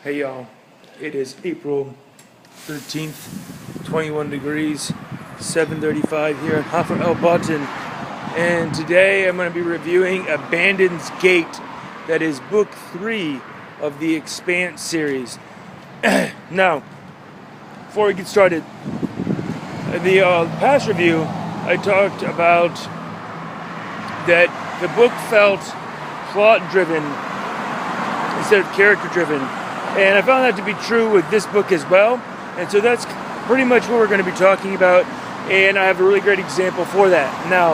Hey y'all, it is April 13th, 21 degrees, 7:35 here in Abaddon, and today I'm going to be reviewing Abaddon's Gate, that is book 3 of the Expanse series. Now, before we get started, in the past review I talked about that the book felt plot-driven instead of character-driven. And I found that to be true with this book as well. And so that's pretty much what we're going to be talking about. And I have a really great example for that. Now,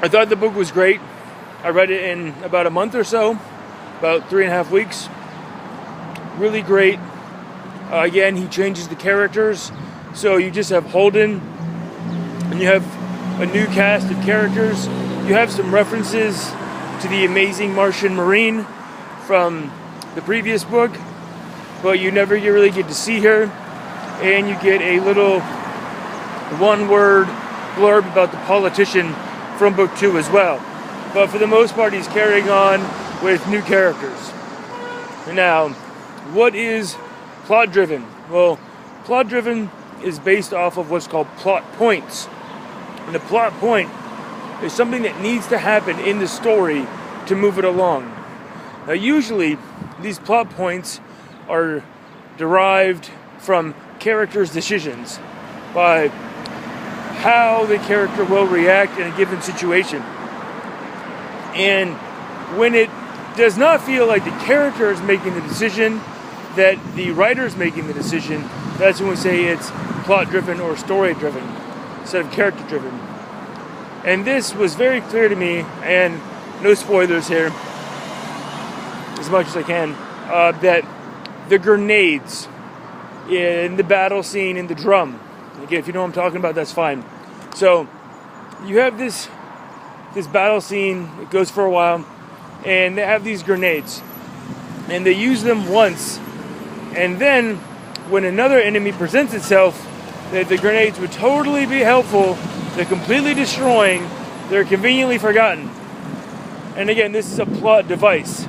I thought the book was great. I read it in about a month or so, about 3.5 weeks. Really great. Again, he changes the characters. So you just have Holden, and you have a new cast of characters. You have some references to the amazing Martian Marine from the previous book, but you never really get to see her, and you get a little one-word blurb about the politician from book 2 as well. But for the most part, he's carrying on with new characters. Now, what is plot-driven? Well, plot-driven is based off of what's called plot points. And the plot point is something that needs to happen in the story to move it along. Now, usually, these plot points are derived from characters' decisions by how the character will react in a given situation. And when it does not feel like the character is making the decision, that the writer is making the decision, that's when we say it's plot-driven or story-driven instead of character-driven. And this was very clear to me, and no spoilers here, as much as I can, that the grenades in the battle scene in the drum, again, if you know what I'm talking about, that's fine. So you have this battle scene, it goes for a while, and they have these grenades, and they use them once, and then when another enemy presents itself, that the grenades would totally be helpful to completely destroying, they're conveniently forgotten. And again, this is a plot device.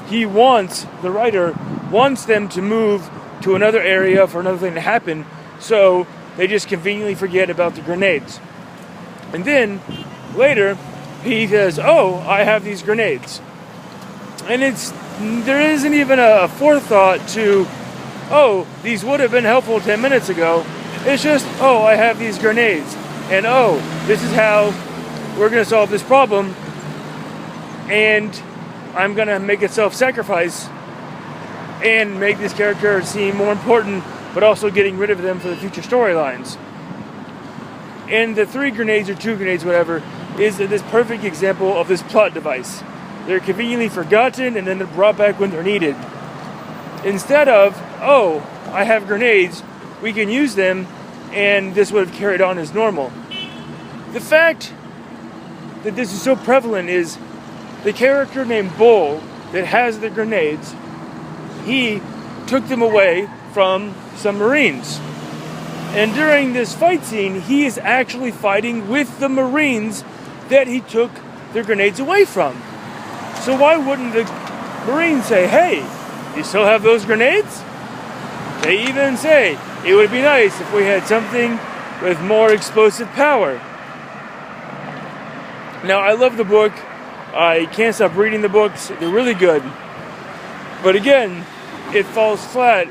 The writer wants them to move to another area for another thing to happen, so they just conveniently forget about the grenades. And then, later, he says, oh, I have these grenades. And there isn't even a forethought to, oh, these would have been helpful 10 minutes ago. It's just, oh, I have these grenades. And oh, this is how we're going to solve this problem. And I'm going to make a self-sacrifice and make this character seem more important, but also getting rid of them for the future storylines. And the 3 grenades or 2 grenades, whatever, is this perfect example of this plot device. They're conveniently forgotten and then they're brought back when they're needed. Instead of, oh, I have grenades, we can use them, and this would have carried on as normal. The fact that this is so prevalent is the character named Bull that has the grenades, he took them away from some Marines. And during this fight scene, he is actually fighting with the Marines that he took their grenades away from. So why wouldn't the Marines say, hey, you still have those grenades? They even say, it would be nice if we had something with more explosive power. Now, I love the book. I can't stop reading the books. They're really good. But again, it falls flat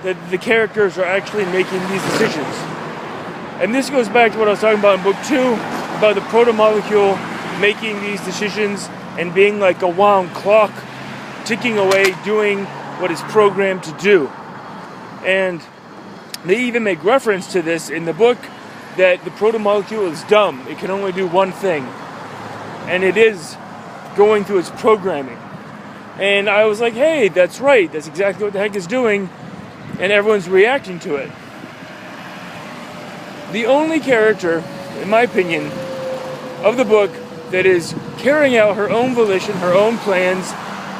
that the characters are actually making these decisions. And this goes back to what I was talking about in book 2, about the proto-molecule making these decisions and being like a wound clock, ticking away, doing what it's programmed to do. And they even make reference to this in the book, that the proto-molecule is dumb. It can only do one thing. And it is going through its programming. And I was like, hey, that's right. That's exactly what the heck it's doing. And everyone's reacting to it. The only character, in my opinion, of the book that is carrying out her own volition, her own plans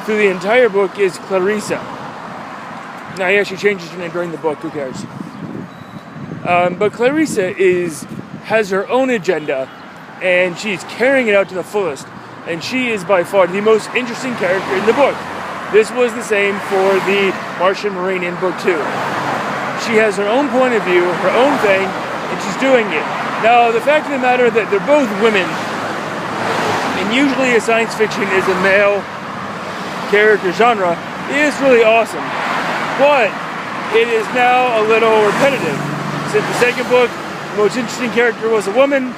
through the entire book is Clarissa. Now, yeah, she changes her name during the book. Who cares? But Clarissa has her own agenda, and she's carrying it out to the fullest. And she is by far the most interesting character in the book. This was the same for the Martian Marine in book 2. She has her own point of view, her own thing, and she's doing it. Now, the fact of the matter that they're both women, and usually a science fiction is a male character genre, is really awesome. But it is now a little repetitive. Since the second book, the most interesting character was a woman,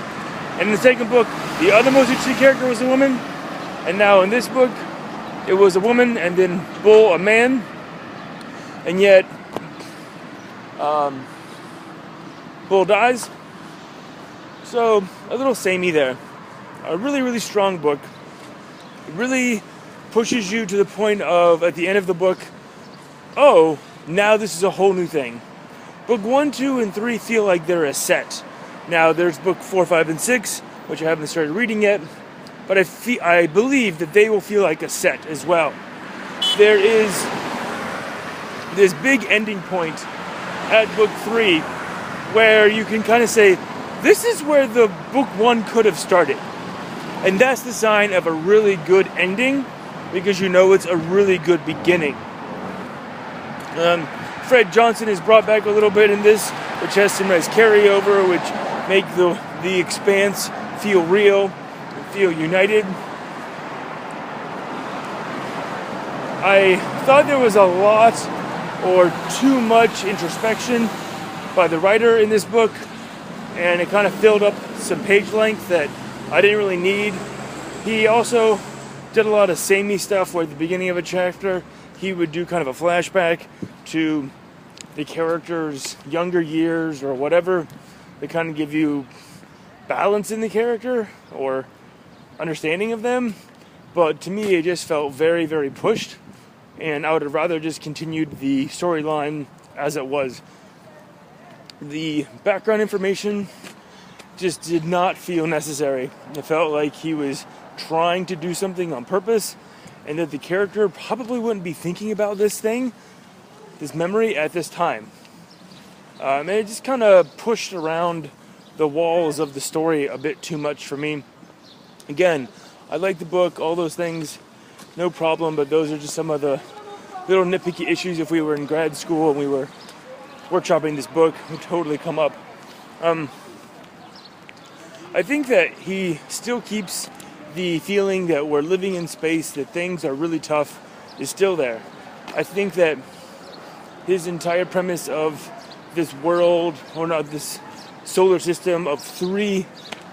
and in the second book, the other most interesting character was a woman, and now in this book, it was a woman, and then Bull, a man, and yet Bull dies. So a little samey there. A really, really strong book. It really pushes you to the point of, at the end of the book, oh, now this is a whole new thing. Book 1, 2, and 3 feel like they're a set. Now there's book 4, 5, and 6, which I haven't started reading yet, but I believe that they will feel like a set as well. There is this big ending point at book 3 where you can kind of say, this is where the book 1 could have started. And that's the sign of a really good ending, because you know it's a really good beginning. Fred Johnson is brought back a little bit in this, which has some nice carryover, which make the Expanse feel real, feel united. I thought there was a lot or too much introspection by the writer in this book, and it kind of filled up some page length that I didn't really need. He also did a lot of samey stuff where at the beginning of a chapter he would do kind of a flashback to the character's younger years or whatever to kind of give you balance in the character or understanding of them. But to me, it just felt very, very pushed, and I would have rather just continued the storyline as it was. The background information just did not feel necessary. It felt like he was trying to do something on purpose, and that the character probably wouldn't be thinking about this memory at this time. And it just kind of pushed around the walls of the story a bit too much for me. Again, I like the book, all those things, no problem, but those are just some of the little nitpicky issues. If we were in grad school and we were workshopping this book, would totally come up. I think that he still keeps the feeling that we're living in space, that things are really tough, is still there. I think that his entire premise of this world, or not this solar system of 3,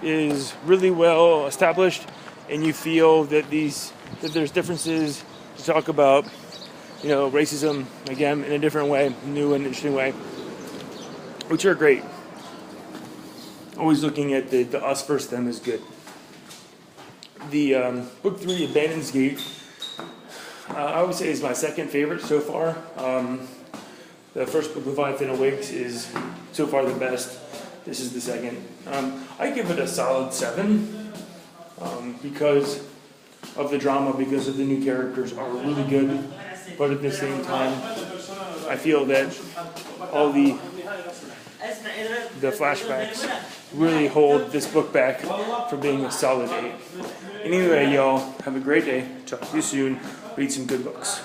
is really well established, and you feel that there's differences to talk about, racism again in a different way, new and interesting way, which are great. Always looking at the us versus them is good. The book 3, Abandon's Gate, I would say is my second favorite so far. The first book, Leviathan Awakes, is so far the best. This is the second. I give it a solid 7 because of the drama, because of the new characters are really good. But at the same time, I feel that all the flashbacks really hold this book back for being a solid 8. Anyway, y'all, have a great day. Talk to you soon. Read some good books.